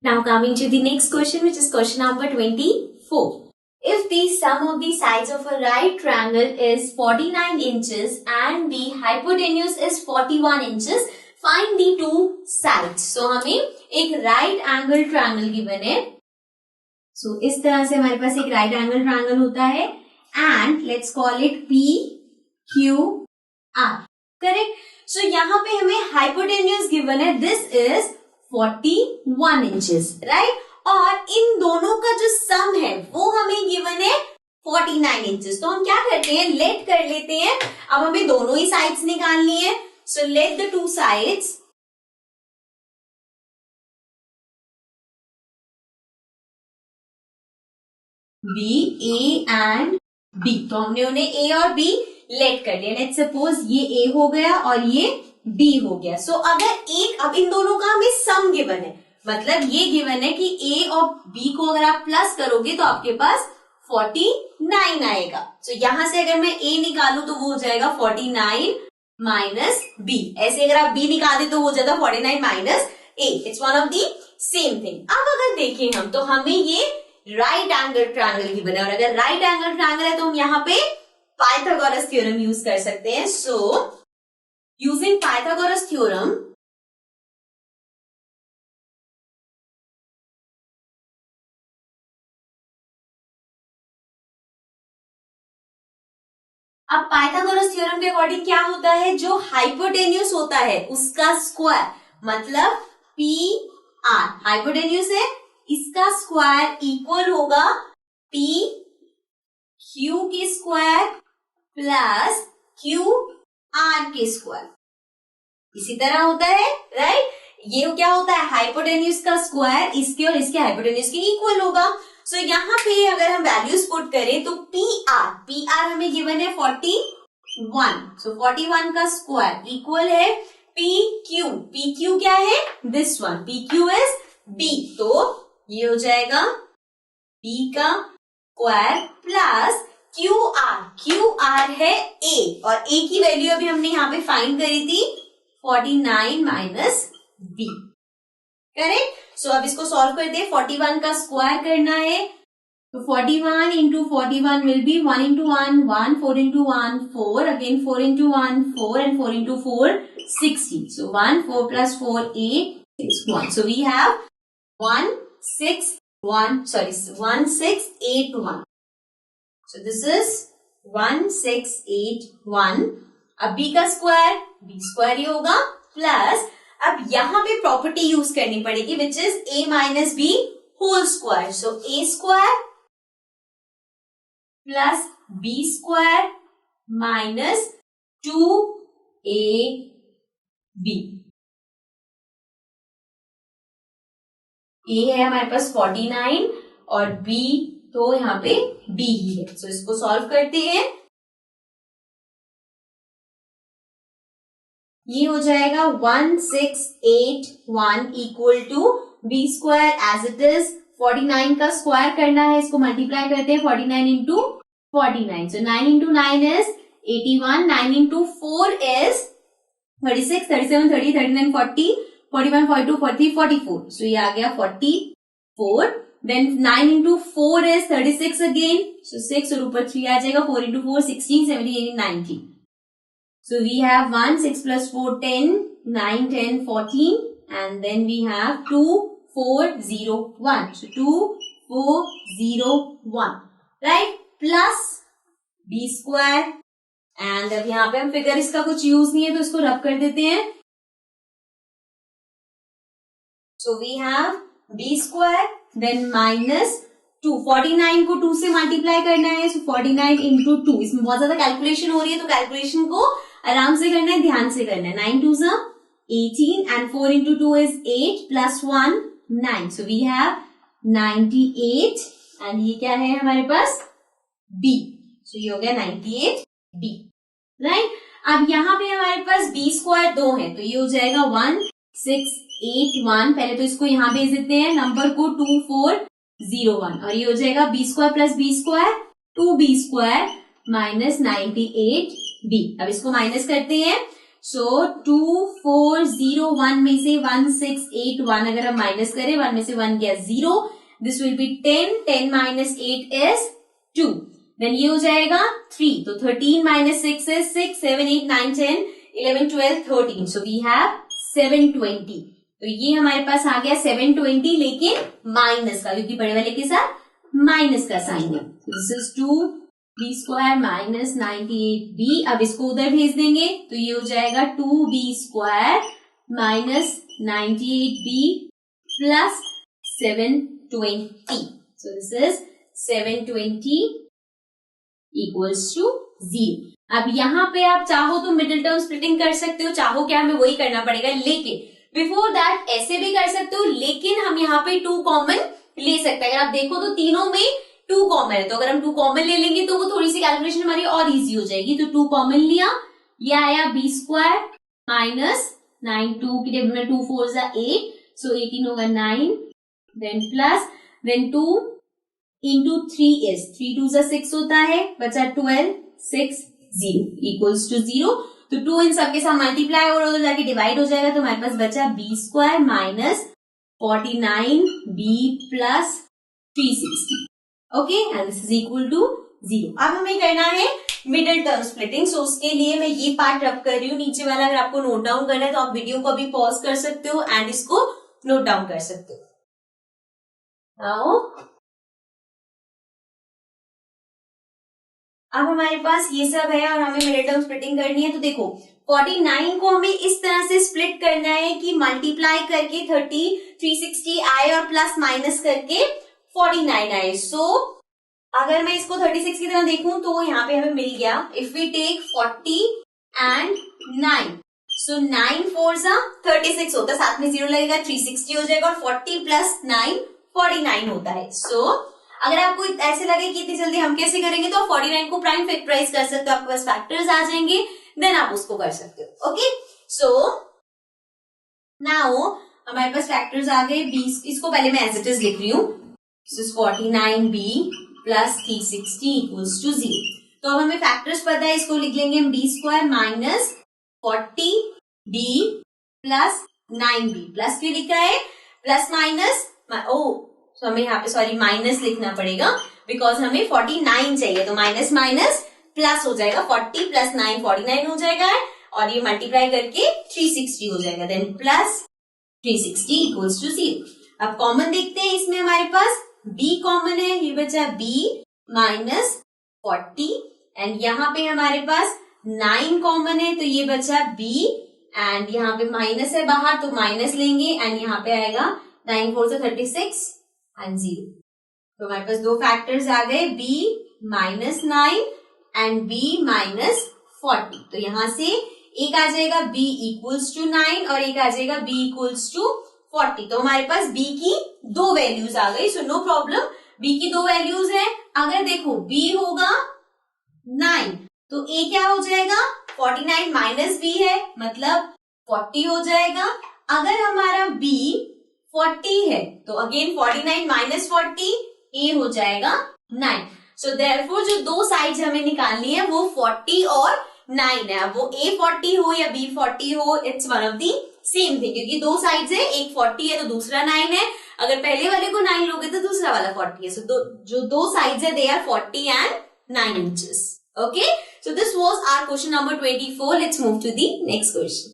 Now coming to the next question, which is question number 24. If the sum of the sides of a right triangle is 49 inches and the hypotenuse is 41 inches, find the two sides. So हमें एक right angle triangle given है. So इस तरह से हमारे पास एक right angle triangle होता है and let's call it P Q R. Correct? So यहाँ पे हमें hypotenuse given है. This is 41 inches, right? और इन दोनों का जो सम है वो हमें गिवन है 49 इंचेस. तो हम क्या करते हैं, लेट कर लेते हैं. अब हमें दोनों ही साइड्स निकालनी है. So let the two sides be A and B. तो हमने उन्हें ए और बी लेट कर लिया. लेट सपोज ये ए हो गया और ये बी हो गया. सो अगर एक, अब इन दोनों का हमें सम गिवन है, मतलब ये गिवन है कि ए और बी को अगर आप प्लस करोगे तो आपके पास 49 आएगा. तो यहां से अगर मैं ए निकालू तो वो हो जाएगा 49 माइनस बी. ऐसे अगर आप बी निकाल दे तो हो जाता 49 minus A. It's one of the same thing. अब अगर देखें हम तो हमें ये राइट एंगल ट्रायंगल गिवन है और अगर राइट एंगल ट्रायंगल है तो हम यहाँ पे पाइथागोरस थ्योरम यूज कर सकते हैं. सो यूजिंग पाइथागोरस थ्योरम अब पाइथागोरस थ्योरम के अकॉर्डिंग क्या होता है, जो हाइपोटेन्यूस होता है उसका स्क्वायर मतलब पी आर. हाइपोटेन्यूस है, इसका स्क्वायर इक्वल होगा पी क्यू के स्क्वायर प्लस क्यू आर के स्क्वायर. इसी तरह होता है, राइट? ये क्या होता है, हाइपोटेन्यूस का स्क्वायर इसके और इसके हाइपोटेन्यूस के इक्वल होगा. सो यहाँ पे अगर हम वैल्यूज पुट करें तो पी आर हमें गिवन है 41. सो 41 का स्क्वायर इक्वल है पी क्यू क्या है, this one. P Q is B. तो ये हो जाएगा बी का स्क्वायर प्लस क्यू आर है ए और ए की वैल्यू अभी हमने यहाँ पे फाइंड करी थी 49 माइनस बी. करेक्ट? सो अब इसको सॉल्व करते हैं. 41 का स्क्वायर करना है तो 41 into 41 will be 1 into 1 1, 4 into 1 4, again 4 into 1 4 and 4 into 4 60. So 1 4 plus 4 8 6 1. So we have 1681. So this is 1681. अब b का स्क्वायर b स्क्वायर ही होगा प्लस अब यहां पे प्रॉपर्टी यूज करनी पड़ेगी which is a minus B whole square. So a square plus b square minus 2ab. a है हमारे पास 49 और b तो यहाँ पे b ही है. सो इसको सॉल्व करते हैं. ये हो जाएगा 1681 equal to B square as it is. 49 का स्क्वायर करना है, इसको मल्टीप्लाई करते हैं 49 into 49. So 9 into 9 is 81. 9 into 4 is 36, 37, 30, 39, 40, 41, 42, 43, 44. सो ये आ गया 44. Then 9 into 4 is 36 again. So 6 और ऊपर 3 आ जाएगा. 4 into 4 16, 17, 18, 19. So we have 1, 6 plus 4 10, 9, 10, 14 and then we have 2, 4, 0, 1. So 2, 4, 0, 1. Right? Plus b square and अब यहाँ पे हम फिगर इसका कुछ यूज नहीं है तो इसको रब कर देते हैं. So we have b square then minus 2. 49 को 2 से मल्टीप्लाई करना है. सो 49 इंटू 2. इसमें बहुत ज्यादा कैलकुलेशन हो रही है तो कैलकुलेशन को आराम से करना है, ध्यान से करना है. 9 2 18 and 4 into 2 is 8 plus 1 9. So we have 98 and ये क्या है हमारे पास b. सो ये हो गया 98 b. राइट? अब यहाँ पे हमारे पास b स्क्वायर 2 है तो ये हो जाएगा 1681. पहले तो इसको यहाँ भेज देते हैं नंबर को 2401 और ये हो जाएगा B square plus B square 2b square minus 98b. अब इसको माइनस करते हैं. सो 2401 में से 1681 अगर हम माइनस करें, 1 में से 1 गया 0, this will be 10, 10 minus 8 is 2, then ये हो जाएगा 3, तो 13 minus 6 is 6, 7 8 9 10 11 12 13, so we have 720। तो ये हमारे पास आ गया 720, लेकिन माइनस का, क्योंकि बड़े वाले के साथ माइनस का साइन है। This is 2b square minus 98b। अब इसको उधर भेज देंगे तो ये हो जाएगा 2b square minus 98b plus 720। So this is 720 equals to 0। अब यहाँ पे आप चाहो तो मिडिल टर्म स्प्लिटिंग कर सकते हो, चाहो क्या हमें वही करना पड़ेगा, लेकिन बिफोर दैट ऐसे भी कर सकते हो, लेकिन हम यहाँ पे 2 कॉमन ले सकते हैं। अगर आप देखो तो तीनों में 2 कॉमन है, तो अगर हम 2 कॉमन ले लेंगे तो वो थोड़ी सी कैलकुलेशन हमारी और इजी हो जाएगी। तो 2 कॉमन लिया, ये आया b स्क्वायर माइनस 9, 2 की टेबल में 2 4 जा 8, सो 18 होगा 9, then plus, then 2 into 3 is 3 2 जा 6 होता है, बचा 12, 6 0 इक्वल्स टू 0। तो 2 इन सबके साथ मल्टीप्लाई और उधर जाके डिवाइड हो जाएगा, तो हमारे पास बचा b square minus 49b plus 360, okay, and this is equal to 0। अब हमें करना है मिडिल टर्म स्प्लिटिंग, सो उसके लिए मैं ये पार्ट रब कर रही हूँ, नीचे वाला अगर आपको नोट डाउन करना है तो आप वीडियो को अभी पॉज कर सकते हो एंड इसको नोट डाउन कर सकते हो। आओ, अब हमारे पास ये सब है और हमें मिडिल टर्म स्प्लिटिंग करनी है। तो देखो 49 को हमें इस तरह से स्प्लिट करना है कि मल्टीप्लाई करके 30 360 आए और प्लस माइनस करके 49 आए। सो अगर मैं इसको 36 की तरह देखूं तो यहाँ पे हमें मिल गया, इफ वी टेक 40 एंड 9, सो 9 4 जा 36 होता है, साथ में 0 लगेगा 360 हो जाएगा, और 40 प्लस 9 49 होता है। सो अगर आपको ऐसे लगे कि इतनी जल्दी हम कैसे करेंगे, तो 49 को प्राइम फैक्टराइज कर सकते हो, आपके पास फैक्टर्स आ जाएंगे, देन आप उसको कर सकते हो। ओके, सो नाउ हमारे पास फैक्टर्स आ गए 20, इसको पहले मैं एज इट इज लिख रही हूँ, this is 49b plus 360 equals to 0। तो अब हमें फैक्टर्स पता है, इसको लिख लेंगे हम b square minus 40b plus 9b, plus क्यों लिखा है, प्लस माइनस, तो हमें यहाँ पे सॉरी माइनस लिखना पड़ेगा बिकॉज हमें 49 चाहिए, तो माइनस माइनस प्लस हो जाएगा, 40 प्लस 9 49 हो जाएगा, और ये मल्टीप्लाई करके 360 हो जाएगा, देन प्लस 360 इक्वल्स टू 0। अब कॉमन देखते हैं, इसमें हमारे पास b कॉमन है, ये बचा b माइनस 40, एंड यहाँ पे हमारे पास 9 कॉमन है, तो ये बचा b, एंड यहाँ पे माइनस है बाहर तो माइनस लेंगे, एंड यहाँ पे आएगा 9 4 से 36 एंड 0। तो हमारे पास 2 फैक्टर्स आ गए, b minus 9 and b minus 40। तो यहां से एक आ जाएगा b इक्वल्स टू 9 और एक आ जाएगा b इक्वल्स टू 40। तो हमारे पास b की 2 वैल्यूज आ गई, सो नो प्रॉब्लम, b की 2 वैल्यूज है। अगर देखो b होगा 9 तो a क्या हो जाएगा, 49 माइनस b है मतलब 40 हो जाएगा। अगर हमारा b 40 है तो अगेन 49 माइनस 40 a हो जाएगा 9। सो देयरफॉर जो 2 साइड्स हमें निकालनी है वो 40 और 9 है। अब वो a 40 हो या b 40 हो, it's one of the same thing, क्योंकि 2 साइड्स है, एक 40 है तो दूसरा 9 है। अगर पहले वाले को 9 लोगे तो दूसरा वाला 40 है। सो जो 2 साइड्स है they are 40 and 9 inches. Okay, so this was our question number 24। Let's move to the next question.